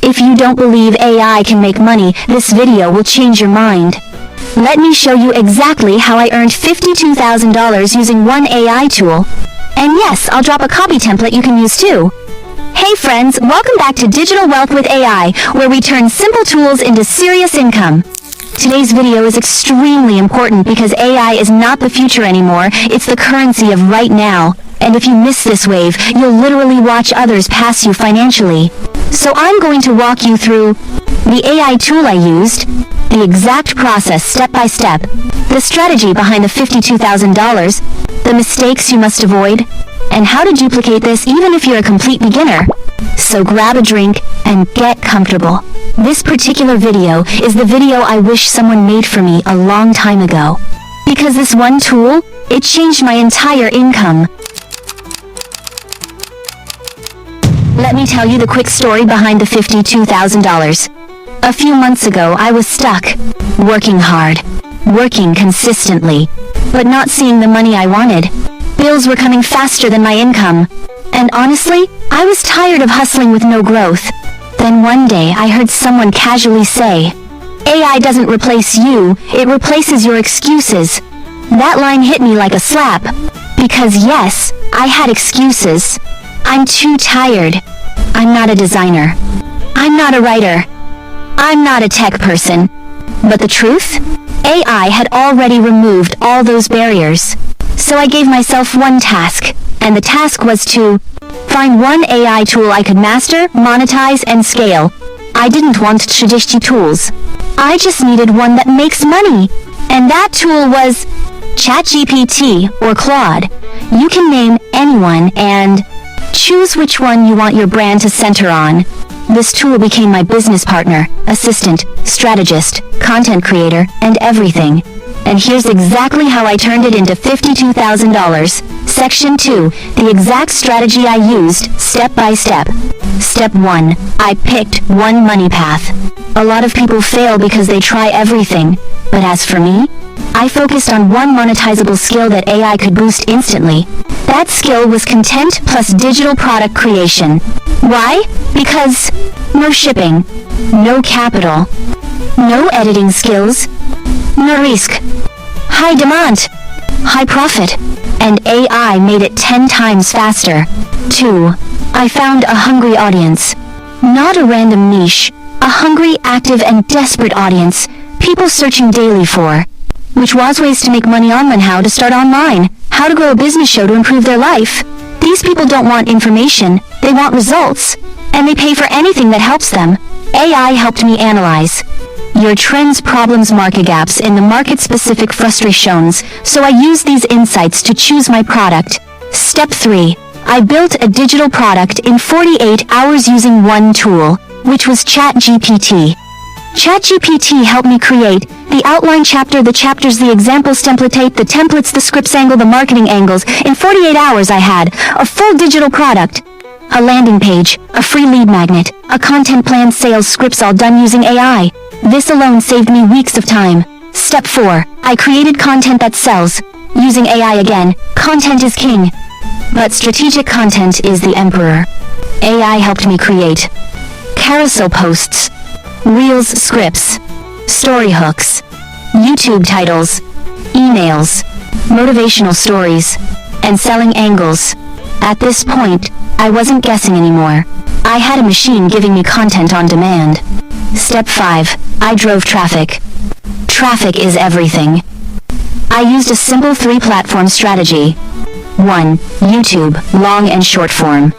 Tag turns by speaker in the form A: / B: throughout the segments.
A: If you don't believe AI can make money, this video will change your mind. Let me show you exactly how I earned $52,000 using one AI tool. And yes, I'll drop a copy template you can use too. Hey friends, welcome back to Digital Wealth with AI, where we turn simple tools into serious income. Today's video is extremely important because AI is not the future anymore, it's the currency of right now. And if you miss this wave, you'll literally watch others pass you financially. So I'm going to walk you through the AI tool I used, the exact process step by step, the strategy behind the $52,000, the mistakes you must avoid, and how to duplicate this even if you're a complete beginner. So grab a drink and get comfortable. This particular video is the video I wish someone made for me a long time ago. Because this one tool, it changed my entire income. Let me tell you the quick story behind the $52,000. A few months ago, I was stuck, working hard, working consistently, but not seeing the money I wanted. Bills were coming faster than my income, and honestly, I was tired of hustling with no growth. Then one day, I heard someone casually say, "AI doesn't replace you, it replaces your excuses." That line hit me like a slap, because yes, I had excuses. I'm too tired. I'm not a designer. I'm not a writer. I'm not a tech person. But the truth? AI had already removed all those barriers. So I gave myself one task, and the task was to find one AI tool I could master, monetize, and scale. I didn't want traditional tools. I just needed one that makes money. And that tool was ChatGPT or Claude. You can name anyone and choose which one you want your brand to center on. This tool became my business partner, assistant, strategist, content creator, and everything. And here's exactly how I turned it into $52,000. Section 2, the exact strategy I used, step by step. Step 1, I picked one money path. A lot of people fail because they try everything. But as for me, I focused on one monetizable skill that AI could boost instantly. That skill was content plus digital product creation. Why? Because no shipping, no capital, no editing skills, no risk, high demand, high profit, and AI made it 10 times faster. 2. I found a hungry audience. Not a random niche, a hungry, active, and desperate audience, people searching daily for which was ways to make money online, how to start online, how to grow a business show to improve their life. These people don't want information, they want results, and they pay for anything that helps them. AI helped me analyze your trends, problems, market gaps, and the market-specific frustrations, so I used these insights to choose my product. Step 3. I built a digital product in 48 hours using one tool, which was ChatGPT. ChatGPT helped me create the outline chapter, the chapters, the examples template, the templates, the scripts angle, the marketing angles. In 48 hours I had a full digital product, a landing page, a free lead magnet, a content plan, sales scripts, all done using AI. This alone saved me weeks of time. Step 4. I created content that sells. Using AI again, content is king, but strategic content is the emperor. AI helped me create carousel posts, Reels scripts, story hooks, YouTube titles, emails, motivational stories, and selling angles. At this point, I wasn't guessing anymore. I had a machine giving me content on demand. Step 5. I drove traffic. Traffic is everything. I used a simple 3-platform strategy. 1. YouTube, long and short form.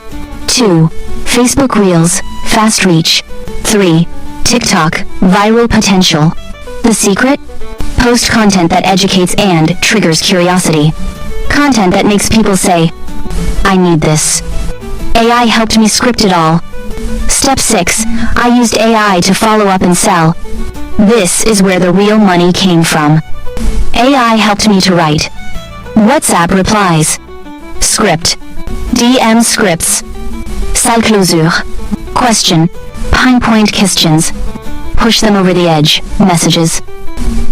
A: 2. Facebook Reels, fast reach. 3. TikTok, viral potential. The secret? Post content that educates and triggers curiosity. Content that makes people say, "I need this." AI helped me script it all. Step 6. I used AI to follow up and sell. This is where the real money came from. AI helped me to write WhatsApp replies, script, DM scripts, salle closure, question, pinpoint questions, push them over the edge, messages.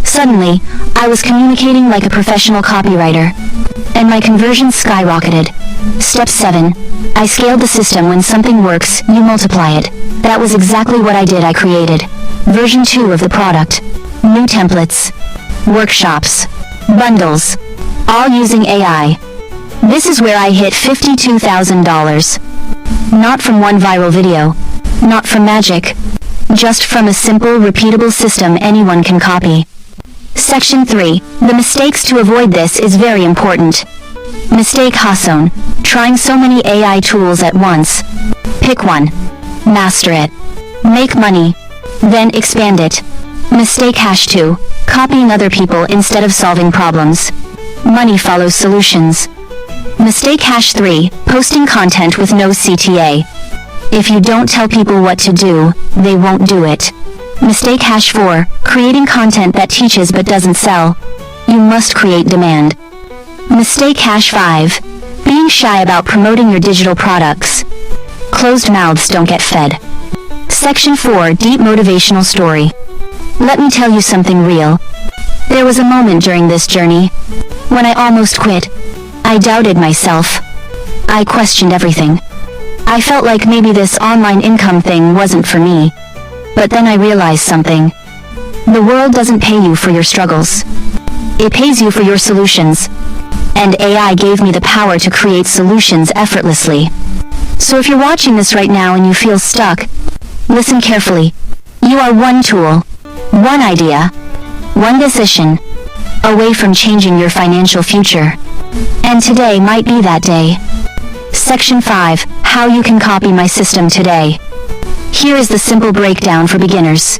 A: Suddenly, I was communicating like a professional copywriter. and my conversion skyrocketed. Step 7. I scaled the system. When something works, you multiply it. That was exactly what I did. I created version 2 of the product. New templates, workshops, bundles, all using AI. This is where I hit $52,000. Not from one viral video, not from magic, just from a simple, repeatable system anyone can copy. Section 3. The mistakes to avoid this is very important. Mistake Hasson. Trying so many AI tools at once. Pick one. Master it. Make money. Then expand it. Mistake #2. Copying other people instead of solving problems. Money follows solutions. Mistake #3. Posting content with no CTA. If you don't tell people what to do, they won't do it. Mistake #4. Creating content that teaches but doesn't sell. You must create demand. Mistake #5. Being shy about promoting your digital products. Closed mouths don't get fed. Section 4. Deep motivational story. Let me tell you something real. There was a moment during this journey when I almost quit. I doubted myself. I questioned everything. I felt like maybe this online income thing wasn't for me. But then I realized something. The world doesn't pay you for your struggles. It pays you for your solutions. And AI gave me the power to create solutions effortlessly. So if you're watching this right now and you feel stuck, listen carefully. You are one tool, one idea, one decision away from changing your financial future. And today might be that day. Section 5. How you can copy my system today. Here is the simple breakdown for beginners.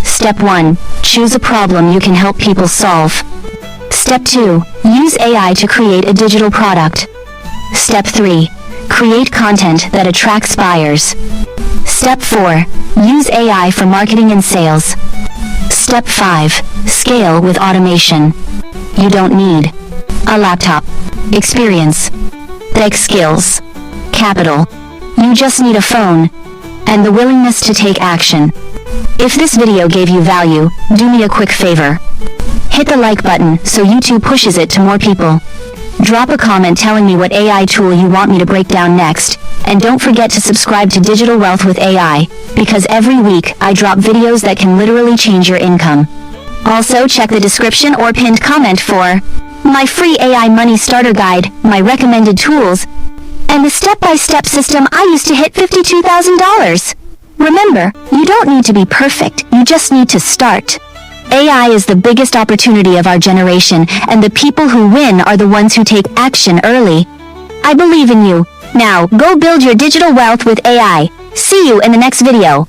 A: Step 1. Choose a problem you can help people solve. Step 2. Use AI to create a digital product. Step 3. Create content that attracts buyers. Step 4. Use AI for marketing and sales. Step 5. Scale with automation. You don't need a laptop, experience, tech skills, capital. You just need a phone and the willingness to take action. If this video gave you value, do me a quick favor. Hit the like button so YouTube pushes it to more people. Drop a comment telling me what AI tool you want me to break down next, and don't forget to subscribe to Digital Wealth with AI, because every week I drop videos that can literally change your income. Also check the description or pinned comment for my free AI money starter guide, my recommended tools, and the step-by-step system I used to hit $52,000. Remember, you don't need to be perfect, you just need to start. AI is the biggest opportunity of our generation, and the people who win are the ones who take action early. I believe in you. Now, go build your digital wealth with AI. See you in the next video.